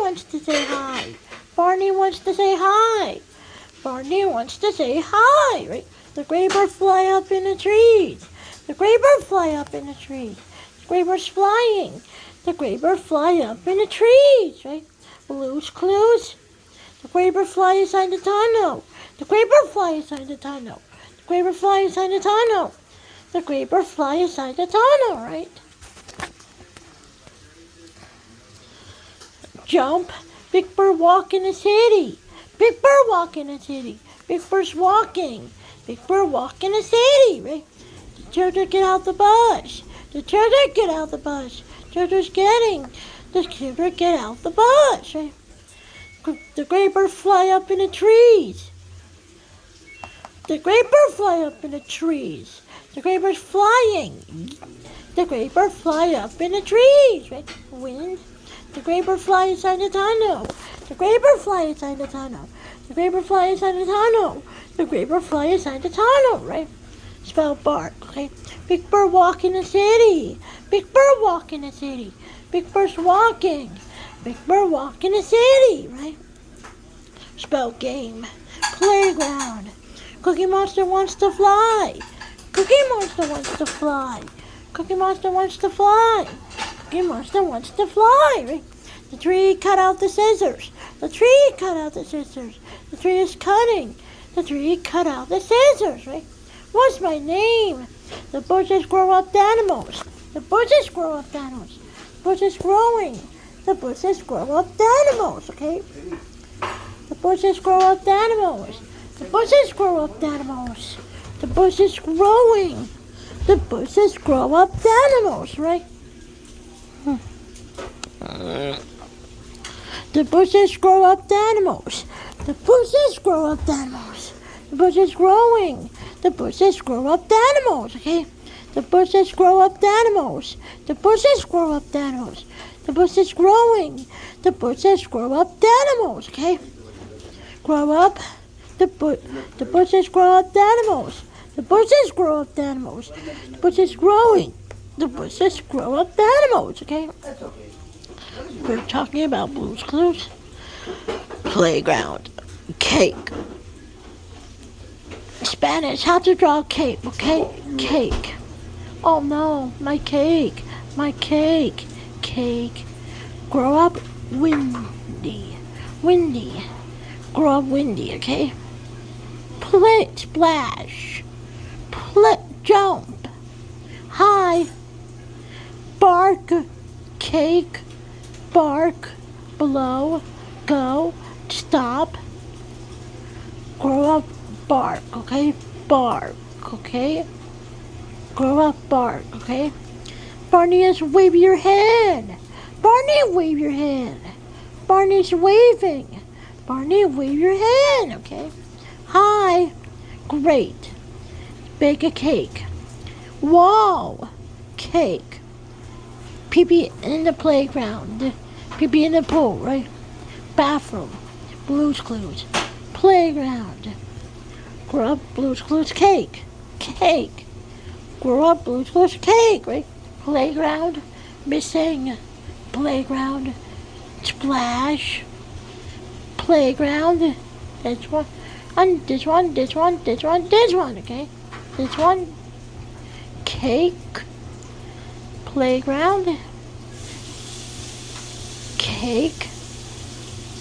wants to say hi. Barney wants to say hi. Barney wants to say hi, right? The gray bird fly up in the trees. The gray bird fly up in the trees. The gray bird's flying. The gray bird fly up in the trees, right? Blue's Clues. The gray bird fly inside the tunnel. The gray bird fly inside the tunnel. The gray bird fly inside the tunnel. The gray bird fly inside the tunnel, right? Jump. Big bird walk in the city. Big bird walk in the city. Big bird's walking. Big bird walk in the city, right? The children get out the bus. The children get out the bus. The children get out the bus, right? The gray bird fly up in the trees. The gray bird fly up in the trees. The gray bird's flying. The gray bird fly up in the trees, right? Wind. The gray bird fly inside the tunnel. The gray bird fly inside the tunnel. The gray bird fly inside the tunnel. The gray bird fly inside the tunnel, right? Spell bark, okay? Big bird walk in the city. Big bird walk in the city. Big bird's walking. Big bird walk in the city, right? Spell game. Playground. Cookie Monster wants to fly. Cookie Monster wants to fly. Cookie Monster wants to fly. Cookie Monster wants to fly, right? The tree cut out the scissors. The tree cut out the scissors. The tree is cutting. The tree cut out the scissors, right? What's my name? The bushes grow up the animals. The bushes grow up the animals. The bushes growing. The bushes grow up the animals, okay? The bushes grow up the animals. The bushes grow up the animals. The bushes growing. The bushes grow up the animals, right? The bushes grow up the animals. The bushes grow up the animals. The bushes growing. The bushes grow up the animals, okay? The bushes grow up the animals. The bushes grow up the animals. The bushes growing. The bushes grow up the animals, okay? Grow up. The bushes grow up the animals. The bushes grow up the animals. The bushes growing. The bushes grow up the animals, okay? We're talking about Blue's Clues. Playground. Cake. Spanish, how to draw cake, okay? Cake. Oh no, my cake. My cake. Cake. Grow up windy. Windy. Grow up windy, okay? Play, splash. Play, jump. High. Bark. Cake. Bark. Blow. Go. Stop. Grow up. Bark, okay? Bark, okay? Grow up, bark, okay? Barney, just wave your hand. Barney, wave your hand. Barney's waving. Barney, wave your hand, okay? Hi. Great. Bake a cake. Wall. Cake. Pee-pee in the playground. Pee-pee in the pool, right? Bathroom. Blue's Clues. Playground. Grow up, Blue's Clues, cake. Cake. Grow up, Blue's Clues, cake, right? Playground. Missing. Playground. Splash. Playground. This one. And this one, this one, this one, this one, okay? This one. Cake. Playground. Cake.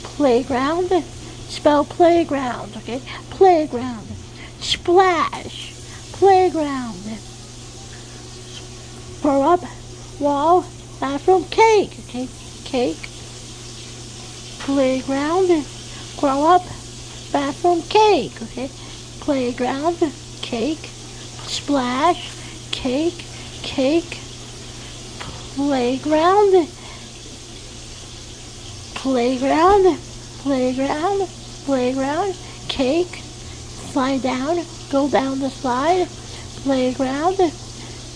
Playground. Spell playground, okay? Playground. Splash. Playground. Grow up. Wall. Bathroom. Cake, okay? Cake. Playground. Grow up. Bathroom. Cake, okay? Playground. Cake. Splash. Cake. Cake. Playground. Playground. Playground. Playground. Cake. Slide down. Go down the slide. Playground.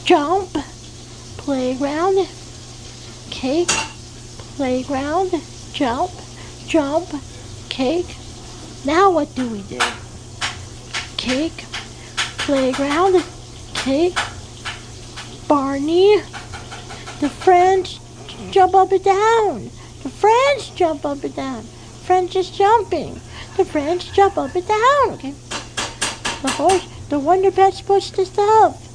Jump. Playground. Cake. Playground. Jump. Jump. Cake. Now what do we do? Cake. Playground. Cake. Barney. The friends jump up and down. The friends jump up and down. Friends is jumping. The friends jump up and down. Okay. The Wonder Pet's pushed the stuff.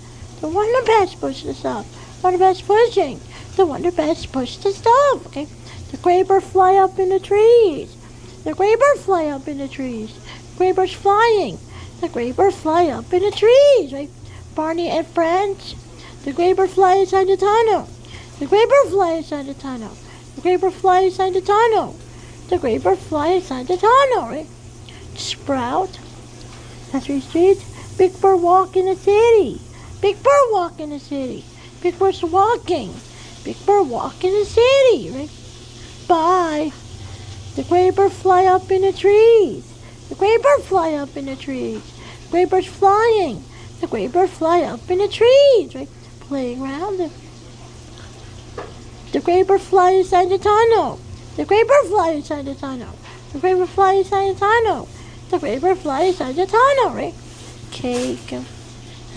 The Wonder Pet's pushed the stuff. Wonder Pet's pushing. The Wonder Pet's pushed the stuff. Okay. The gray birds fly up in the trees. The gray birds fly up in the trees. Gray birds flying. The gray birds fly up in the trees. Right. Barney and friends. The gray bird fly inside the tunnel. The gray bird fly inside the tunnel. The gray bird fly inside the tunnel. The gray bird fly inside the tunnel. Right. Sprout. Sesame Street. Big Bird walk in the city. Big Bird walk in the city. Big Bird's walking. Big Bird walk in the city. Right? Bye. The gray bird fly up in the trees. The gray bird fly up in the trees. The gray bird's flying. The gray bird fly up in the trees. Right? Playground. The gray bird fly inside the tunnel. The gray bird fly inside the tunnel. The gray bird fly inside the tunnel. The gray bird fly inside the tunnel. Right? Cake.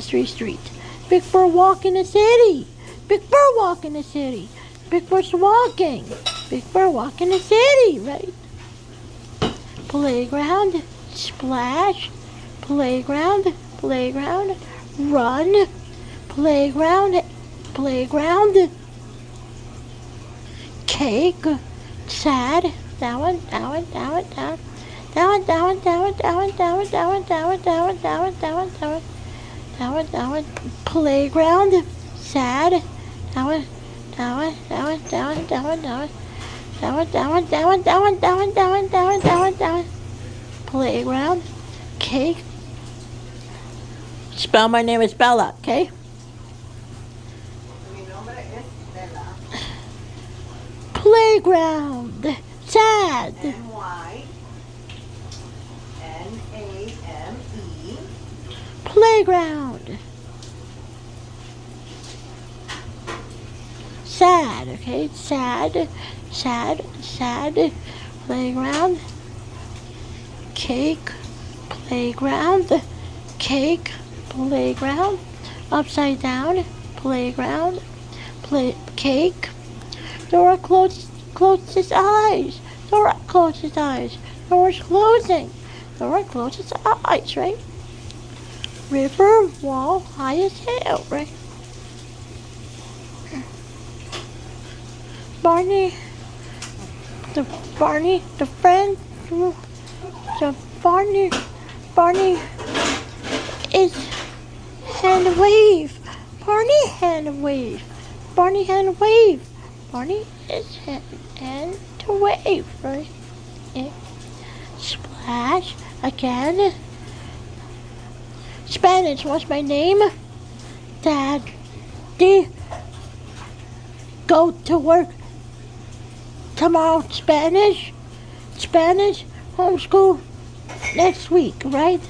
Street. Big Bird walk in the city. Big Bird walk in the city. Big Bird's walking. Big Bird walk in the city, right? Playground. Splash. Playground. Playground. Run. Playground. Playground. Cake. Sad. Down. Playground. Sad. Playground. Cake. Spell my name is Bella, okay? Playground. Sad. NYNAME. Playground. Sad, okay? Sad. Playground. Cake. Playground. Cake. Playground. Upside down. Playground. Cake. Dora closed his eyes. Dora closed his eyes. Dora's closing. Dora closed his eyes, right? River wall high as hell, right? Barney is hand wave. Barney hand wave. Barney hand wave. Barney is hand to wave, right? Yeah. Splash again. Spanish, what's my name? Daddy. Go to work tomorrow. Spanish, homeschool next week, right?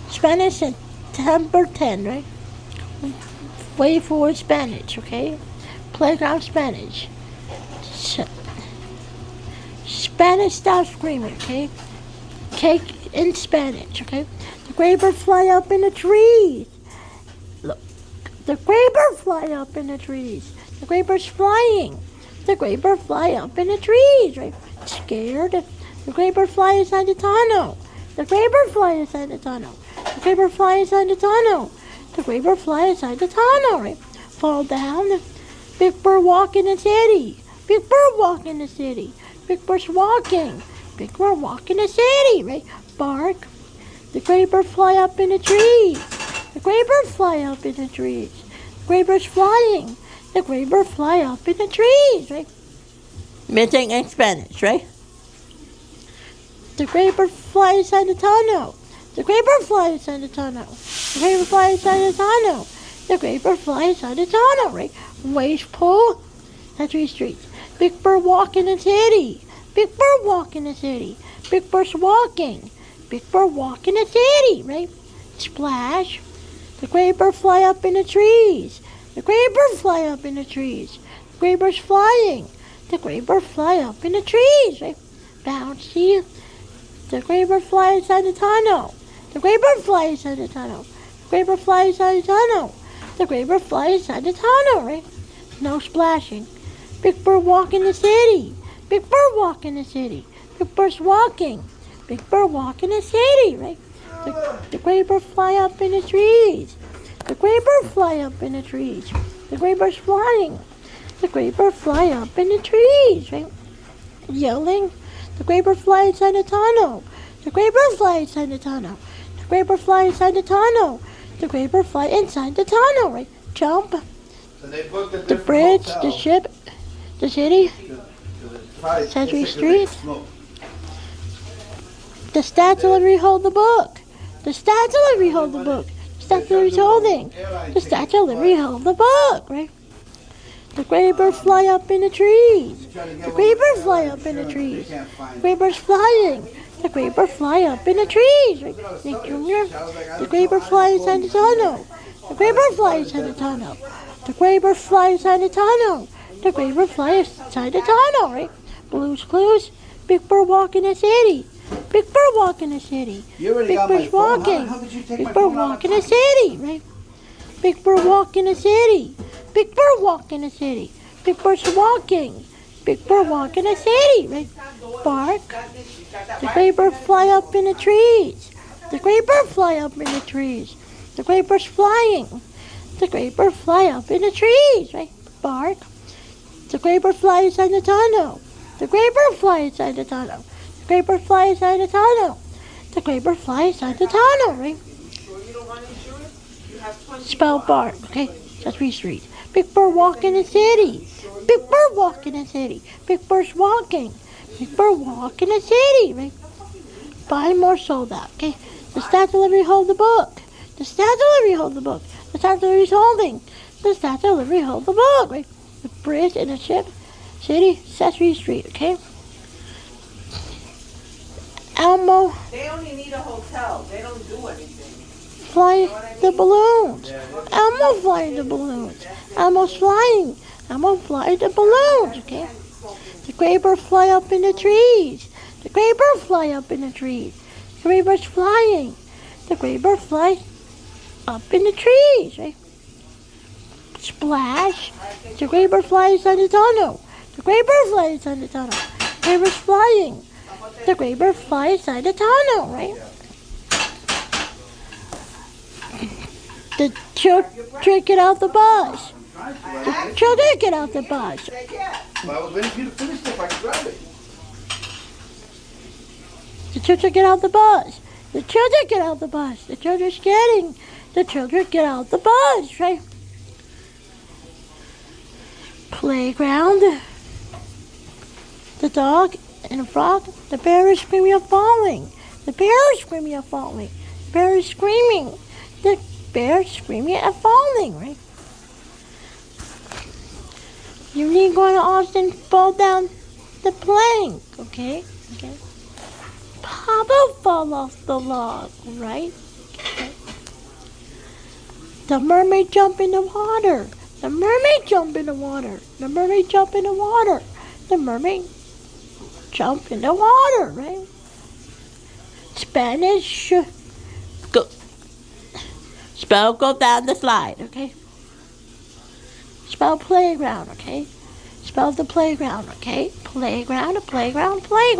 Spanish September 10, right? Wait for Spanish, okay? Playground Spanish. Spanish, stop screaming, okay? Cake in Spanish, okay? The gray bird fly up in the trees. Look, the gray bird fly up in the trees. The gray bird's flying. The gray bird fly up in the trees, right? Scared. The gray bird fly inside the tunnel. The gray bird fly inside the tunnel. The gray bird fly inside the tunnel. The gray bird fly inside the tunnel, right? Fall down. Big Bird walk in the city. Big Bird walk in the city. Big Bird's walking. Big Bird walk in the city, right? Bark. The gray bird fly up in the trees. The gray bird fly up in the trees. The gray bird's flying. The gray bird fly up in the trees, right? Missing in Spanish, right? The gray bird fly inside the tunnel. The gray bird fly inside the tunnel. The gray bird fly inside the tunnel. The gray bird fly inside the tunnel, right? Waves pull. Sesame Street. Big Bird walk in the city. Big Bird walk in the city. Big Bird's walking. Big Bird walk in the city, right? Splash. The gray bird fly up in the trees. The gray bird fly up in the trees. The gray bird's flying. The gray bird fly up in the trees, right? Bouncy. The gray bird fly inside the tunnel. The gray bird fly inside the tunnel. The gray bird fly inside the tunnel. The gray bird fly inside the tunnel, right? No splashing. Big Bird walk in the city. Big Bird walk in the city. Big Bird's walking. Big Bird walk in the city, right? The gray bird fly up in the trees. The gray bird fly up in the trees. The gray bird's flying. The gray bird fly up in the trees, right? Yelling. The gray bird fly inside the tunnel. The gray bird fly inside the tunnel. The gray bird fly inside the tunnel. The gray bird fly inside the tunnel, right? Jump. So they booked a The different bridge, hotel. the ship, the city, Probably Century it's a big Street. smoke. the stat delivery hold the book. The stat delivery hold the book. The stat delivery's holding. The stat delivery hold the book, right? The gray bird fly up in the trees. The gray bird fly up in the trees. The gray bird's flying. The gray bird fly up in the trees, right? Nick Jr. The gray bird fly inside the tunnel. The gray bird fly inside the tunnel. The gray bird fly inside the tunnel. The gray bird fly inside the tunnel, right? Blue's Clues. Big Bird walk in the city. Big Bird walk in the city. You already Big got my Bird's phone. walking. How did you take Big my Bird phone out walk of in the city, right? Big Bird walk in the city. Big Bird walk in the city. Big Bird's walking. Big Bird walk in the city, right? Bark. The gray bird fly up in the trees. The gray bird fly up in the trees. The gray bird's flying. The gray bird fly up in the trees, right? Bark. The gray bird fly inside the tunnel. The gray bird fly inside the tunnel. The gray bird fly inside the tunnel. The gray bird fly inside the tunnel, right? Spell bark, okay? Sesame Street. Big Bird walk in the city. Big Bird walk in the city. Big Bird's walking. Big Bird walk in the city, right? Buy more sold out, okay? The stat delivery hold the book. The stat delivery hold the book. The stat delivery's holding. The stat delivery hold the book, right? The bridge and the ship, city, Sesame Street, okay? Elmo They only need a hotel. They don't do anything. fly the balloons. Elmo flying the balloons. Elmo's flying. Elmo fly the balloons, okay? The gray bird fly up in the trees. The gray bird fly up in the trees. The gray bird's flying. The gray bird fly up in the trees, right? Splash. The gray bird flies inside the tunnel. The gray bird flies inside the tunnel. The gray bird's flying. The gray bird flies inside the tunnel, right? The children get out the bus. The children get out the bus. Well, I was waiting for you to finish it if I could grab it. The children get out the bus. The children get out the bus. The children's getting. The children get out the bus, right? Playground. The dog and the frog. The bear is screaming of falling. The bear is screaming of falling. The bear is screaming. The bear is screaming of falling, right? You need going to Austin, fall down the plank, okay? Okay. Papa fall off the log, right? Okay. The mermaid jump in the water. The mermaid jump in the water. The mermaid jump in the water. The mermaid jump in the water, right? Spanish. Go. Spell go down the slide, okay? Spell playground, okay? Spell the playground, okay? Playground, playground, playground.